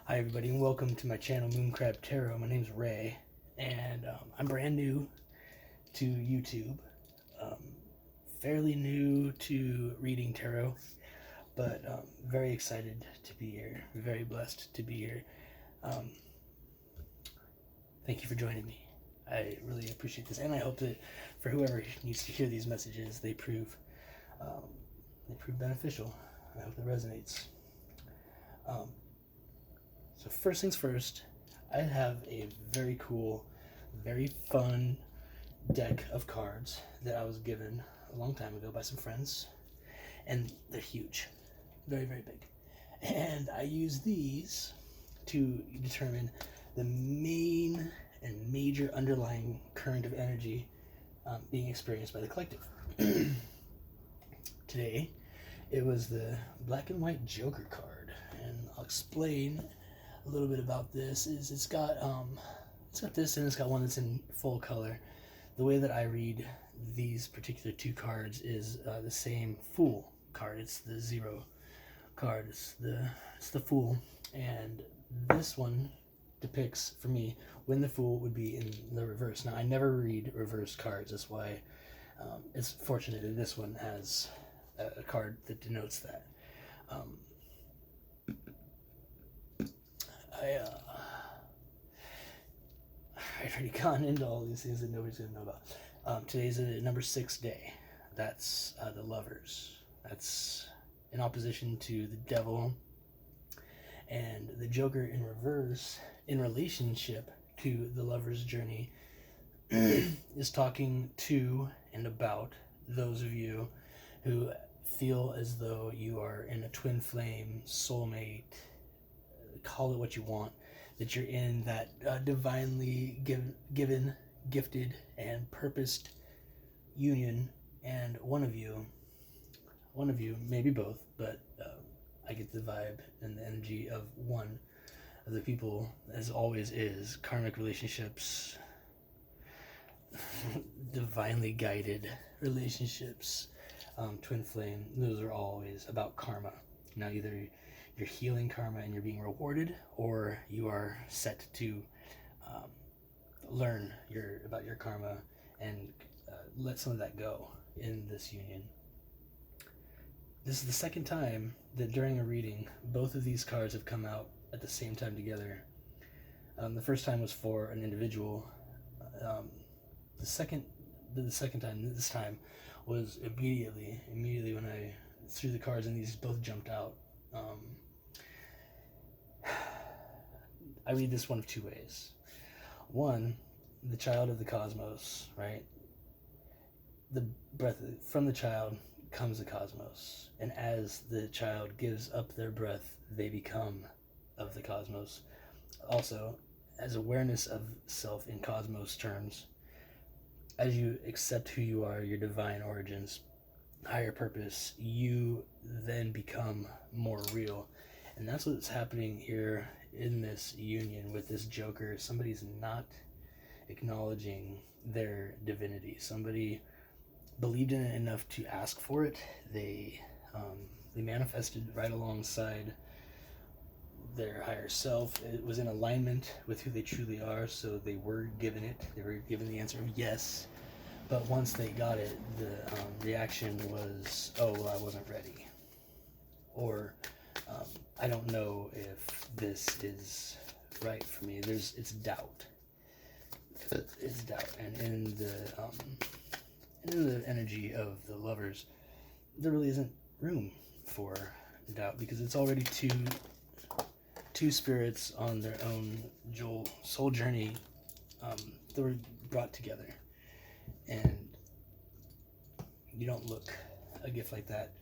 Hi everybody and welcome to my channel Mooncrab Tarot. My name's Ray and I'm brand new to YouTube. Um, Fairly new to reading tarot, but very excited to be here. Very blessed to be here. Thank you for joining me. I really appreciate this, and I hope that for whoever needs to hear these messages, they prove beneficial. I hope it resonates. So first things first, I have a very cool, very fun deck of cards that I was given a long time ago by some friends, and they're huge, very, very big. And I use these to determine the main and major underlying current of energy being experienced by the collective. Today, it was the black and white Joker card, and I'll explain a little bit about this. It's got this, and it's got one that's in full color. The way that I read these particular two cards is the same Fool card. It's the zero card. It's the Fool, and this one depicts for me when the Fool would be in the reverse. Now I never read reverse cards. That's why it's fortunate that this one has a card that denotes that. I've already gone into all these things that nobody's going to know about. Today's a number 6 day. That's the Lovers. That's in opposition to the Devil. And the Joker in reverse, in relationship to the Lover's journey, is talking to and about those of you who feel as though you are in a twin flame, soulmate, call it what you want, that you're in that divinely given, gifted, and purposed union, and one of you, maybe both, but I get the vibe and the energy of one of the people, as always is, karmic relationships, divinely guided relationships, twin flame, those are always about karma. Now either you're healing karma and you're being rewarded, or you are set to learn about your karma and let some of that go in this union. This is the second time that during a reading, both of these cards have come out at the same time together. The first time was for an individual. The second time, this time, was immediately when I threw the cards and these both jumped out. I read this one of two ways. One, the child of the cosmos, right? The breath from the child comes the cosmos, and as the child gives up their breath, they become of the cosmos. Also, as awareness of self in cosmos terms, as you accept who you are, your divine origins, higher purpose, you then become more real. And that's what's happening here in this union with this Joker. Somebody's not acknowledging their divinity. Somebody believed in it enough to ask for it. They manifested right alongside their higher self. It was in alignment with who they truly are, so they were given it. They were given the answer of yes. But once they got it, the reaction was, oh, well, I wasn't ready. Or, I don't know if this is right for me. It's doubt. It's doubt. And in the energy of the Lovers, there really isn't room for doubt, because it's already two spirits on their own soul journey that were brought together. And you don't look a gift like that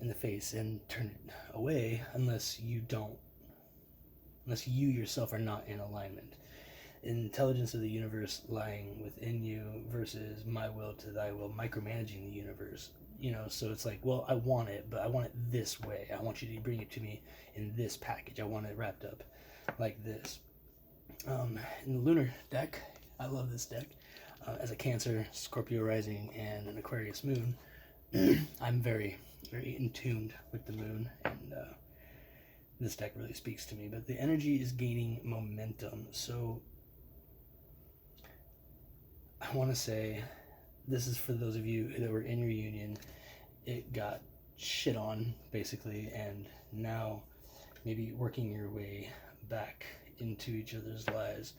in the face and turn it away unless you yourself are not in alignment. Intelligence of the universe lying within you versus my will to thy will, micromanaging the universe. So it's like, well, I want it, but I want it this way. I want you to bring it to me in this package. I want it wrapped up like this. In the lunar deck, I love this deck. As a Cancer, Scorpio rising, and an Aquarius moon, I'm very, very in tune with the moon, and this deck really speaks to me, but the energy is gaining momentum. So I want to say this is for those of you that were in your union. It got shit on, basically, and now maybe working your way back into each other's lives.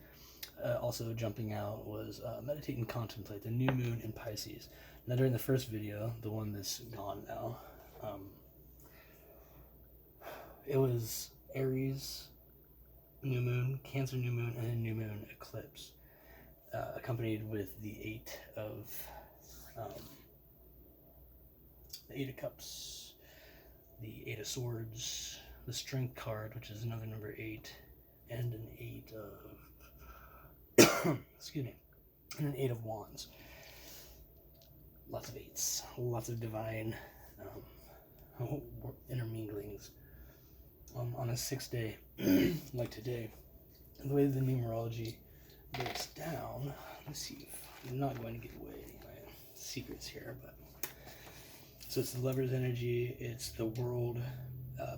Also jumping out was meditate and contemplate, the new moon in Pisces. Now during the first video, the one that's gone now, it was Aries new moon, Cancer new moon, and a new moon eclipse, accompanied with the Eight of Cups, the Eight of Swords, the Strength card, which is another number 8, and an 8 of excuse me, and an 8 of Wands. Lots of 8s, lots of divine interminglings. On a 6th day like today, the way the numerology breaks down, let's see if I'm not going to give away any of my secrets here, but so it's the Lover's energy, it's the World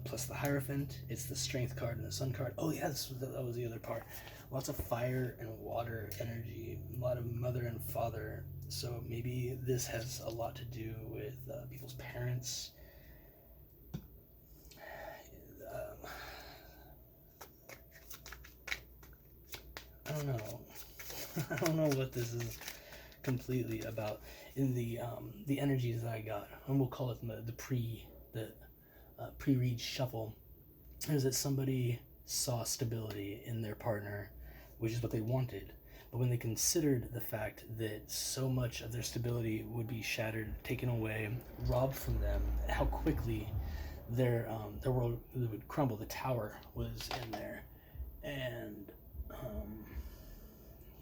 plus the Hierophant, it's the Strength card and the Sun card. Oh yeah, that was the other part. Lots of fire and water energy, a lot of mother and father. So maybe this has a lot to do with people's parents. I don't know. I don't know what this is completely about. In the energies that I got, and we'll call it the pre-read shuffle, is that somebody saw stability in their partner, which is what they wanted. But when they considered the fact that so much of their stability would be shattered, taken away, robbed from them, how quickly their world would crumble. The tower was in there, and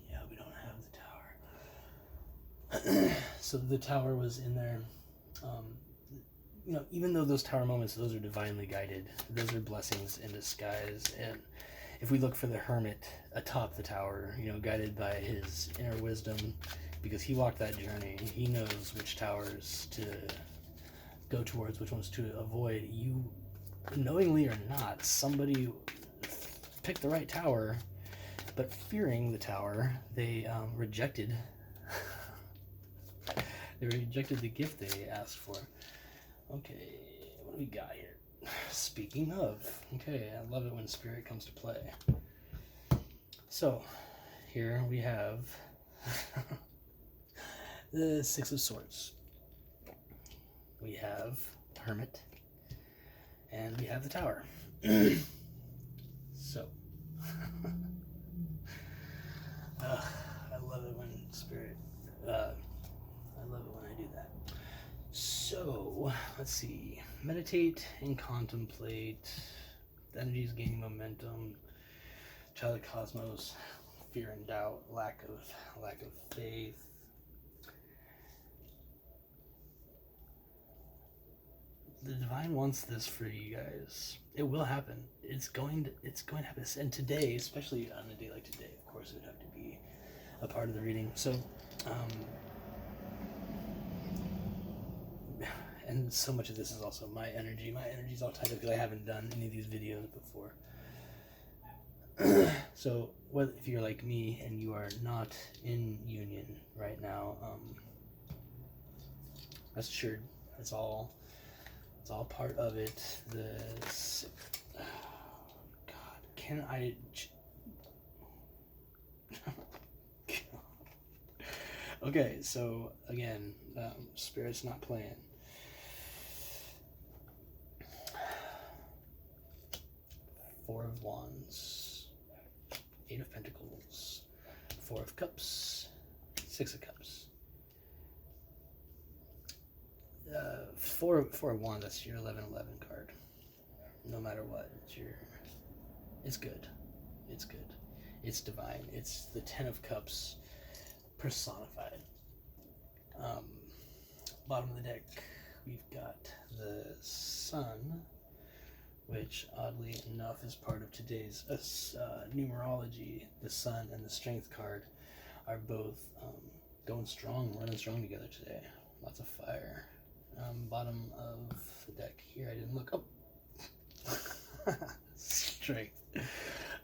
yeah, we don't have the tower. So the tower was in there. You know, even though those tower moments, those are divinely guided. Those are blessings in disguise. And if we look for the hermit atop the tower, you know, guided by his inner wisdom, because he walked that journey, he knows which towers to go towards, which ones to avoid. You, knowingly or not, somebody picked the right tower, but fearing the tower, they rejected. They rejected the gift they asked for. Okay, what do we got here? Speaking of, okay, I love it when spirit comes to play. So, here we have the Six of Swords. We have the Hermit, and we have the Tower. So, I love it when spirit, I love it when I do that. So, let's see. Meditate and contemplate. The energy is gaining momentum. Child of Cosmos. Fear and doubt. Lack of faith. The divine wants this for you guys. It will happen. It's going to happen. And today, especially on a day like today, of course, it would have to be a part of the reading. So, and so much of this is also my energy. My energy is all tied up because I haven't done any of these videos before. So, if you're like me and you are not in union right now, rest assured, it's all part of it. Oh, God, can I? Okay, so again, spirit's not playing. Four of Wands, Eight of Pentacles, Four of Cups, Six of Cups. Four of Wands, that's your 11-11 card. No matter what, it's good. It's good. It's divine. It's the 10 of Cups personified. Bottom of the deck, we've got the Sun, which oddly enough is part of today's numerology. The Sun and the Strength card are both running strong together today. Lots of fire. Bottom of the deck here, I didn't look up. strength.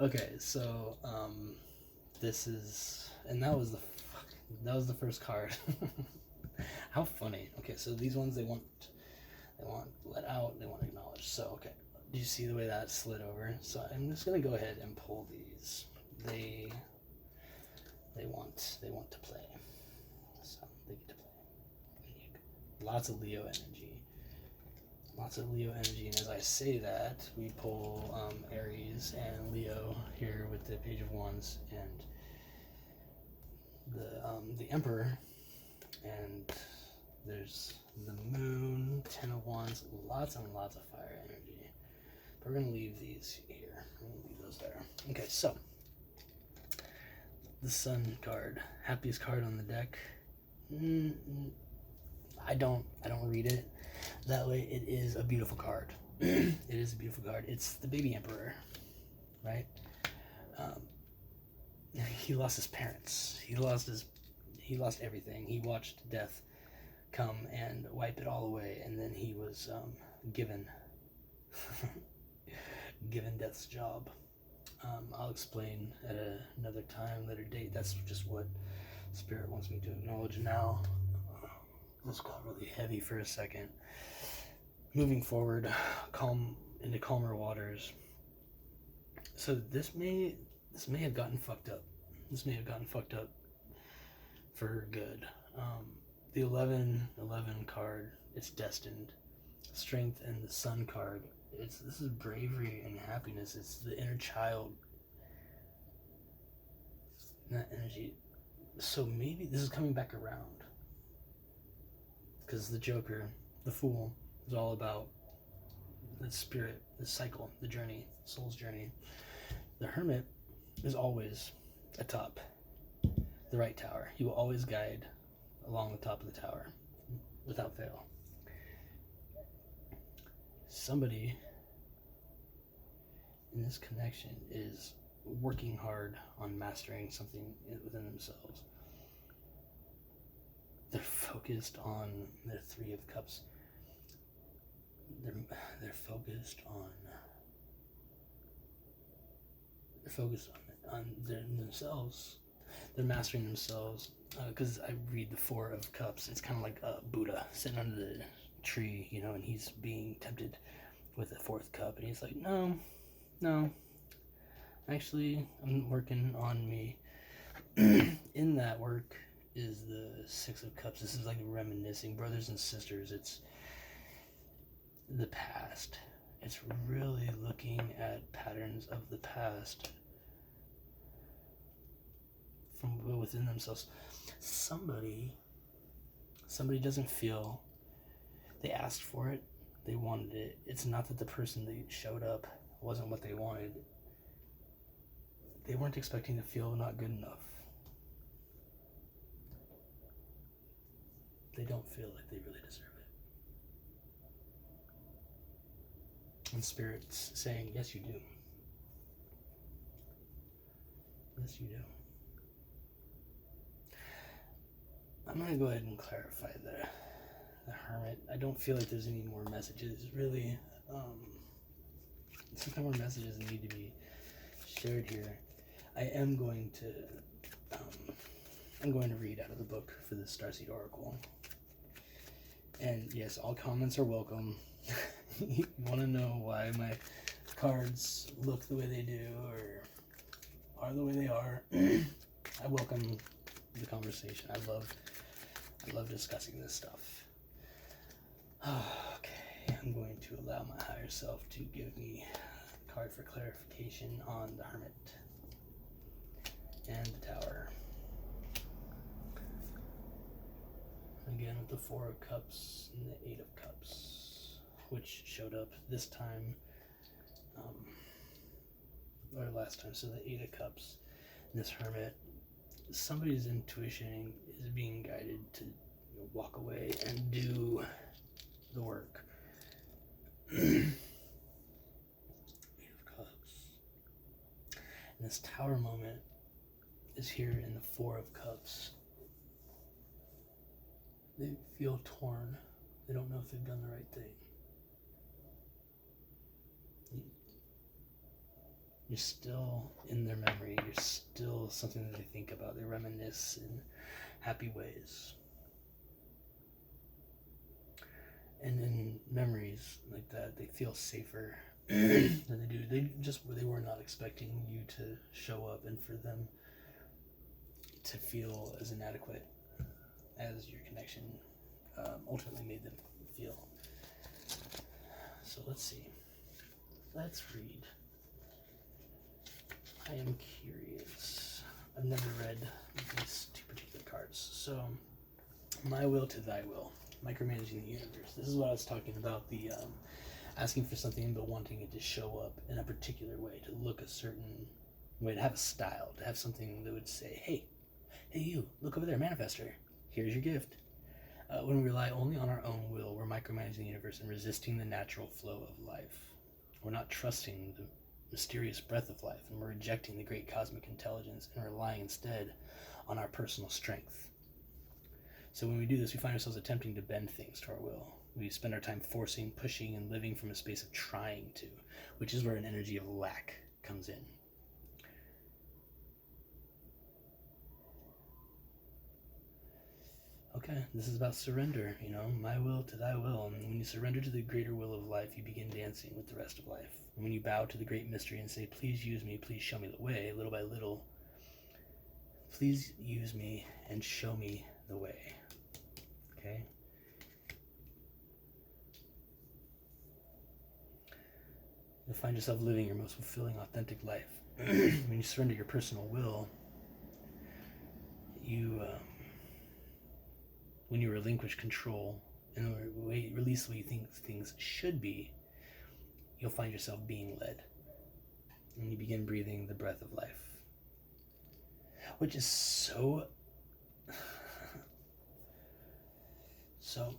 Okay, so this is, and that was the first card. How funny. Okay, so these ones they want let out, they want acknowledged. So okay, do you see the way that slid over? So I'm just gonna go ahead and pull these. They want to play. So they get to play. Lots of Leo energy. Lots of Leo energy, and as I say that, we pull Aries and Leo here with the Page of Wands and the Emperor, and there's the Moon, Ten of Wands, lots and lots of fire energy. But we're gonna leave these here. We're gonna leave those there. Okay, so the Sun card, happiest card on the deck. I don't read it that way. It is a beautiful card. It is a beautiful card. It's the baby emperor, right? He lost his parents. He lost everything. He watched death come and wipe it all away, and then he was given death's job. I'll explain at another time, later date. That's just what Spirit wants me to acknowledge now. This got really heavy for a second. Moving forward, into calmer waters. So this may have gotten fucked up. This may have gotten fucked up for good. The 11 card, it's destined. Strength, and the Sun card, this is bravery and happiness. It's the inner child. That energy. So maybe this is coming back around. Because the Joker, the Fool, is all about the spirit, the cycle, the journey, soul's journey. The Hermit is always atop the right tower. He will always guide along the top of the tower, without fail. Somebody in this connection is working hard on mastering something within themselves. They're focused on their Three of Cups. They're focused on themselves. They're mastering themselves. Because I read the Four of Cups. It's kind of like Buddha sitting under the tree, and he's being tempted with the fourth cup, and he's like, no, actually, I'm working on me. In that work is the Six of Cups. This is like reminiscing, brothers and sisters. It's the past. It's really looking at patterns of the past from within themselves. Somebody doesn't feel they asked for it, they wanted it. It's not that the person that showed up wasn't what they wanted. They weren't expecting to feel not good enough. They don't feel like they really deserve it. And Spirit's saying, yes, you do. Yes, you do. I'm going to go ahead and clarify the Hermit. I don't feel like there's any more messages, really. Some more messages need to be shared here. I am going to read out of the book for the Starseed Oracle. And yes, all comments are welcome. You want to know why my cards look the way they do or are the way they are? I welcome the conversation. I love discussing this stuff. Okay, I'm going to allow my higher self to give me a card for clarification on the Hermit and the Tower. Again with the Four of Cups and the Eight of Cups, which showed up this time, or last time. So the Eight of Cups, this Hermit, somebody's intuition is being guided to walk away and do the work. Eight of Cups. And this Tower moment is here in the Four of Cups. They feel torn. They don't know if they've done the right thing. You're still in their memory. You're still something that they think about. They reminisce in happy ways. And in memories like that, they feel safer than they do. They were not expecting you to show up, and for them to feel as inadequate as your connection ultimately made them feel. So let's see. Let's read. I am curious. I've never read these two particular cards. So, my will to thy will. Micromanaging the universe. This is what I was talking about, the asking for something but wanting it to show up in a particular way, to look a certain way, to have a style, to have something that would say, hey you, look over there, manifester, here's your gift. When we rely only on our own will, we're micromanaging the universe and resisting the natural flow of life. We're not trusting the mysterious breath of life, and we're rejecting the great cosmic intelligence and relying instead on our personal strength. So when we do this, we find ourselves attempting to bend things to our will. We spend our time forcing, pushing, and living from a space of trying to, which is where an energy of lack comes in. Okay, this is about surrender, my will to thy will. And when you surrender to the greater will of life, you begin dancing with the rest of life. And when you bow to the great mystery and say, please use me, please show me the way, little by little, please use me and show me the way. Okay? You'll find yourself living your most fulfilling, authentic life. When you surrender your personal will, when you relinquish control and release the way you think things should be, you'll find yourself being led. And you begin breathing the breath of life. Which is so... So,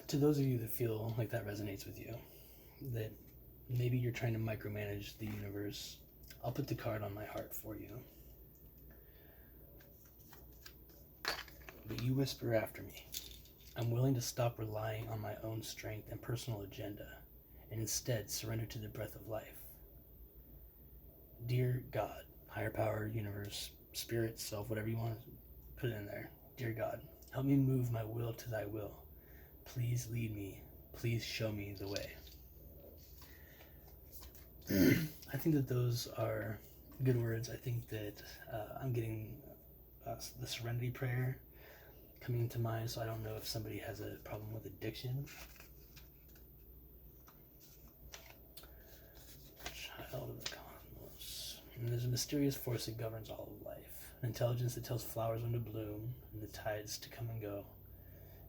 to those of you that feel like that resonates with you, that maybe you're trying to micromanage the universe, I'll put the card on my heart for you. But you whisper after me. I'm willing to stop relying on my own strength and personal agenda, and instead surrender to the breath of life. Dear God, higher power, universe, spirit, self, whatever you want to put in there. Dear God, help me move my will to thy will. Please lead me. Please show me the way. I think that those are good words. I think that I'm getting the serenity prayer coming to mind, so I don't know if somebody has a problem with addiction. Child of the cosmos. And there's a mysterious force that governs all of life. An intelligence that tells flowers when to bloom and the tides to come and go.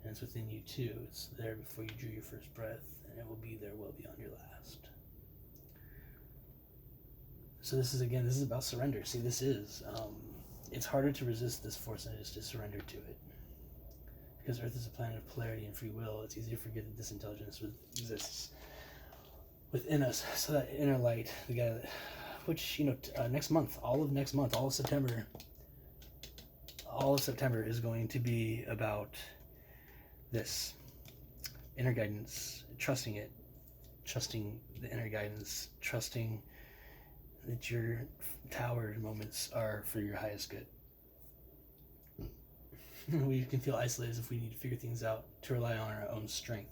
And it's within you too. It's there before you drew your first breath, and it will be there well beyond your last. So this is about surrender. See, it's harder to resist this force than it is to surrender to it. Because Earth is a planet of polarity and free will, it's easy to forget that this intelligence exists within us. So that inner light, the guy that, which, next month, all of September is going to be about this. Inner guidance, trusting the inner guidance, trusting that your tower moments are for your highest good. We can feel isolated if we need to figure things out, to rely on our own strength.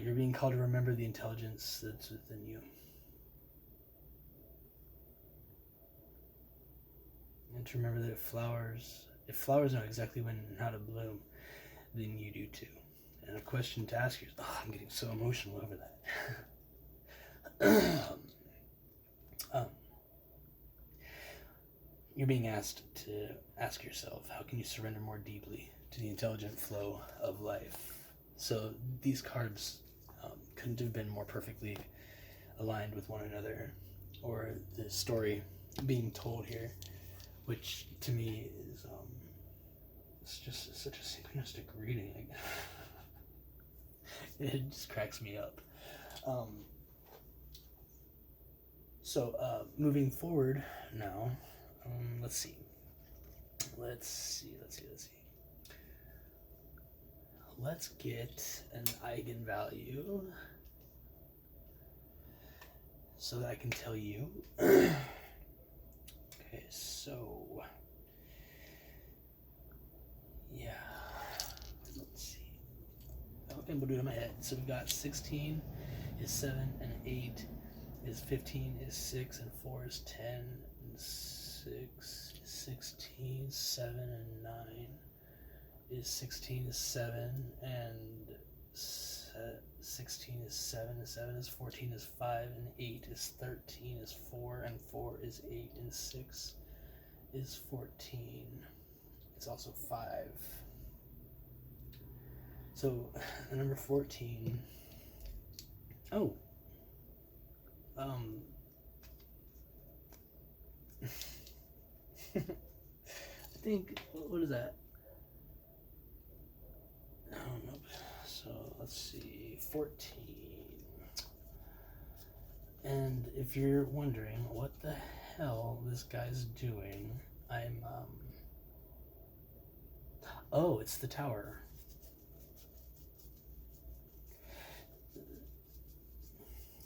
You're being called to remember the intelligence that's within you. And to remember that if flowers know exactly when and how to bloom, then you do too. And a question to ask yourself, I'm getting so emotional over that. You're being asked to ask yourself, how can you surrender more deeply to the intelligent flow of life? So these cards couldn't have been more perfectly aligned with one another, or the story being told here, which to me is it's just such a synchronistic reading. It just cracks me up. So moving forward now, let's see. Let's get an eigenvalue. so that I can tell you. Okay, so yeah, let's see. Okay, we'll do it in my head. So we got 16 is 7 and 8 is 15 is 6 and 4 is 10 and 6 is 16, 7 and 9 is 16 is 7 and 16 is 7 and 7 is 14 is 5 and 8 is 13 is 4 and 4 is 8 and 6 is 14. It's also 5. So the number 14. Oh. I think, what is that? I don't know. So let's see, 14. And if you're wondering what the hell this guy's doing, oh, it's the tower.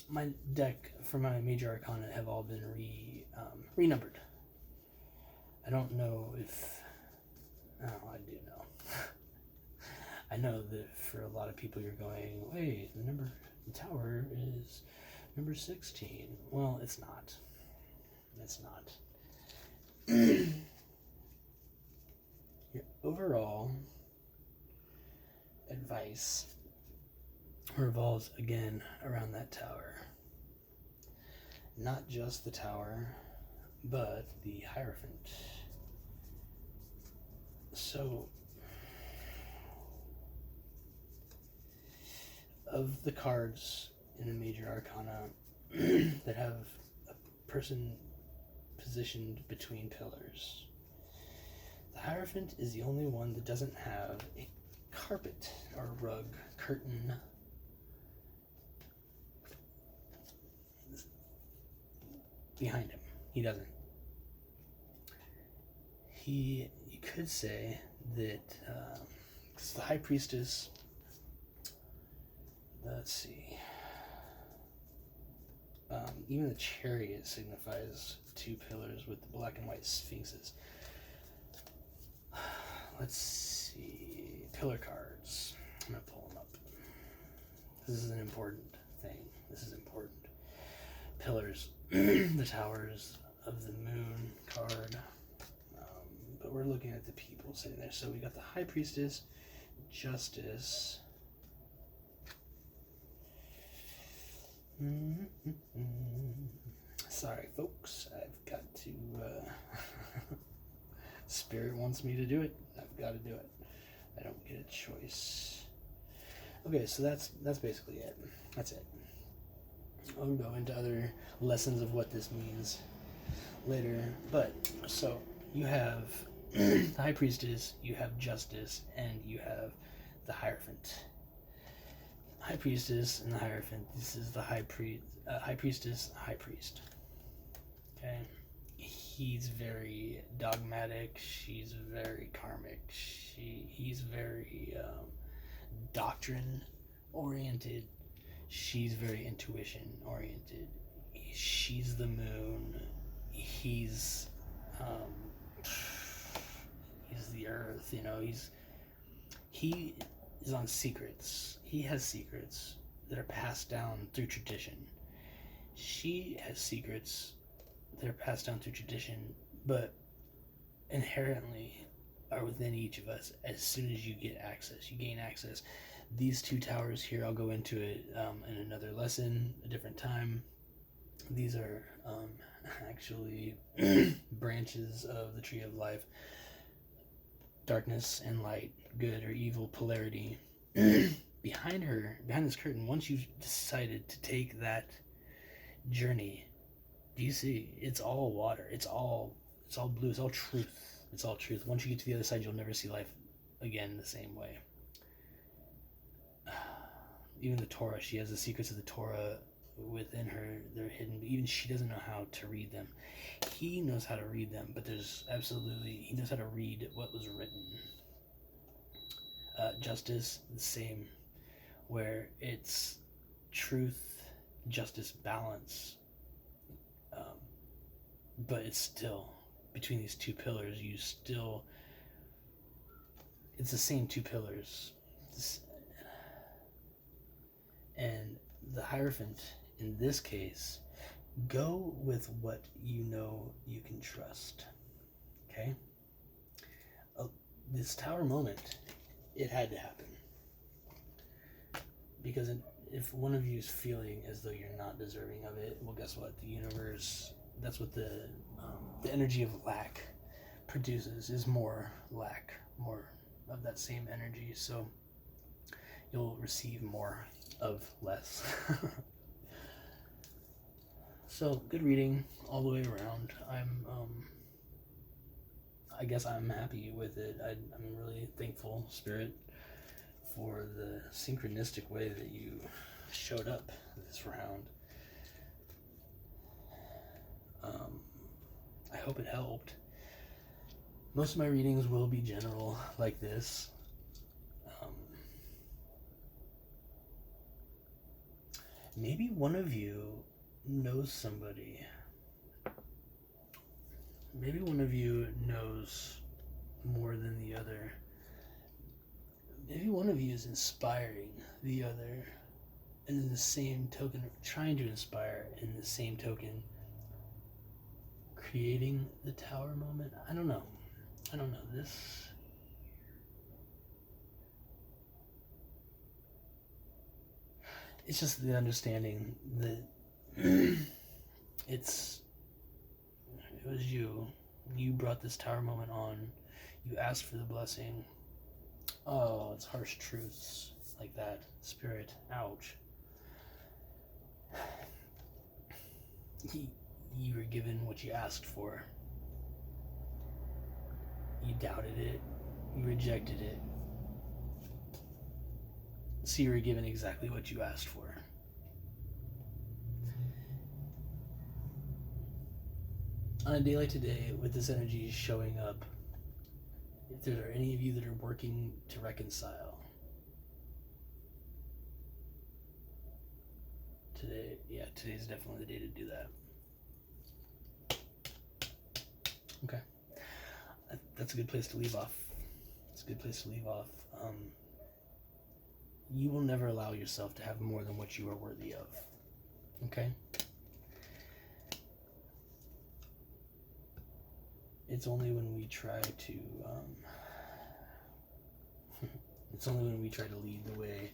My deck for my major arcana have all been renumbered. I don't know if... Oh, I do know. I know that for a lot of people you're going, wait, the tower is number 16. Well, it's not. It's not. Your overall advice revolves again around that tower. Not just the tower, but the Hierophant. So, of the cards in a major arcana that have a person positioned between pillars, the Hierophant is the only one that doesn't have a carpet or rug, curtain behind him. He doesn't. You could say that because the High Priestess, let's see, even the chariot signifies 2 pillars with the black and white sphinxes. Let's see, pillar cards. I'm gonna pull them up. This is an important thing. This is important. Pillars, the towers of the moon card. But we're looking at the people sitting there. So we got the High Priestess, Justice. Sorry, folks. I've got to... Spirit wants me to do it. I've got to do it. I don't get a choice. Okay, so that's basically it. That's it. I'll go into other lessons of what this means later. But, so, you have the High Priestess, you have Justice, and you have the Hierophant. High Priestess and the Hierophant. This is the High Priestess, High Priest. Okay? He's very dogmatic. She's very karmic. He's very doctrine-oriented. She's very intuition-oriented. She's the moon. He's the earth. You know, he is on secrets. He has secrets that are passed down through tradition. She has secrets that are passed down through tradition, but inherently are within each of us. As soon as you get access, you gain access. These 2 towers here, I'll go into it in another lesson, a different time. These are actually branches of the Tree of Life. Darkness and light, good or evil, polarity. Behind this curtain, once you've decided to take that journey, do you see? It's all water. It's all blue. It's all truth. It's all truth. Once you get to the other side, you'll never see life again the same way. Even the Torah, she has the secrets of the Torah within her. They're hidden. Even she doesn't know how to read them. He knows how to read them, but he knows how to read what was written. Justice, the same, where it's truth, justice, balance, but it's still between these two pillars. It's the same two pillars, and the Hierophant in this case, go with what you know you can trust. Okay? This tower moment, it had to happen. Because if one of you is feeling as though you're not deserving of it, well, guess what? The universe, that's what the energy of lack produces, is more lack, more of that same energy. So you'll receive more of less. So good reading all the way around. I guess I'm happy with it. I'm really thankful, Spirit, for the synchronistic way that you showed up this round. I hope it helped. Most of my readings will be general like this. Maybe one of you knows somebody. Maybe one of you knows more than the other. Maybe one of you is inspiring the other, and in the same token, trying to inspire, in the same token, creating the tower moment. I don't know. This. It's just the understanding that it was you. You brought this tower moment on. You asked for the blessing. Oh, it's harsh truths like that. Spirit, ouch. You were given what you asked for. You doubted it. You rejected it. So you were given exactly what you asked for. On a day like today, with this energy showing up, if there are any of you that are working to reconcile, today's definitely the day to do that. Okay. That's a good place to leave off. You will never allow yourself to have more than what you are worthy of. Okay? It's only when we try to lead the way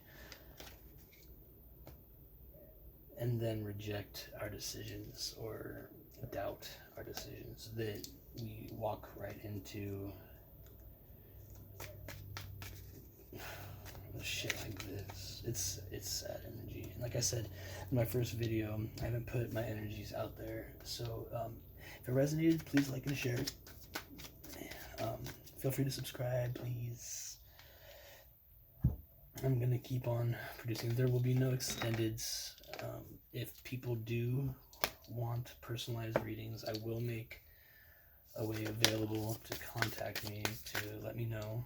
and then reject our decisions or doubt our decisions that we walk right into shit like this. It's sad energy. And like I said in my first video, I haven't put my energies out there. So if it resonated, please like and share. Feel free to subscribe, please. I'm gonna keep on producing. There will be no extendeds. If people do want personalized readings, I will make a way available to contact me to let me know.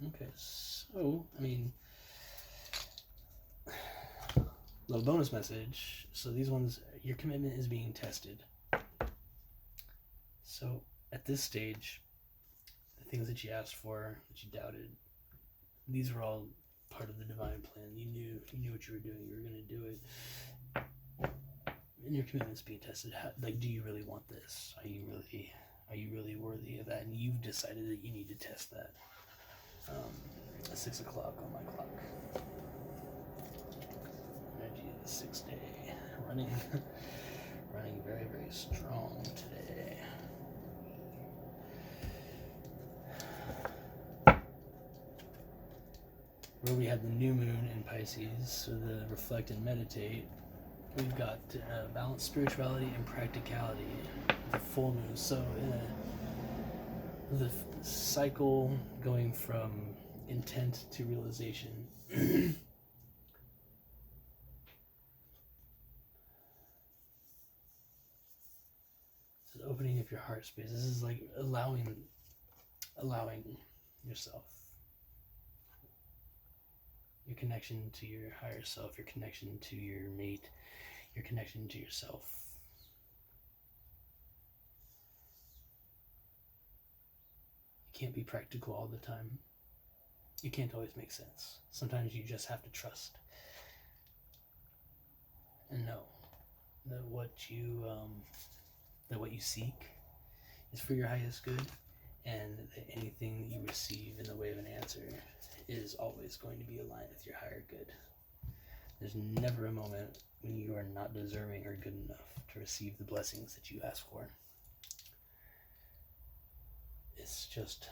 Okay, so, little bonus message. So these ones, your commitment is being tested. So at this stage, the things that you asked for, that you doubted, these were all part of the divine plan. You knew what you were doing. You were going to do it. And your commitment's being tested. Do you really want this? Are you really worthy of that? And you've decided that you need to test that. 6 o'clock on my clock. Energy of the 6th day. Running very, very strong today. Where we have the new moon in Pisces, so the reflect and meditate, we've got balanced spirituality and practicality, the full moon. So the cycle going from intent to realization. This is opening up your heart space. This is like allowing yourself, your connection to your higher self, your connection to your mate, your connection to yourself. You can't be practical all the time. You can't always make sense. Sometimes you just have to trust and know that what you seek is for your highest good, and that anything that you receive in the way of an answer is always going to be aligned with your higher good. There's never a moment when you are not deserving or good enough to receive the blessings that you ask for. It's just,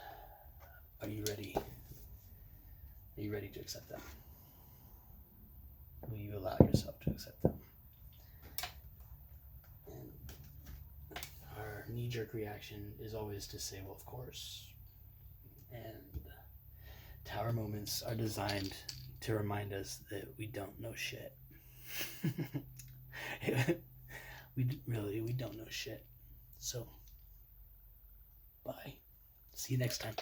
are you ready? Are you ready to accept them? Will you allow yourself to accept them? And our knee-jerk reaction is always to say, well, of course. And tower moments are designed to remind us that we don't know shit. We don't know shit. So, bye. See you next time.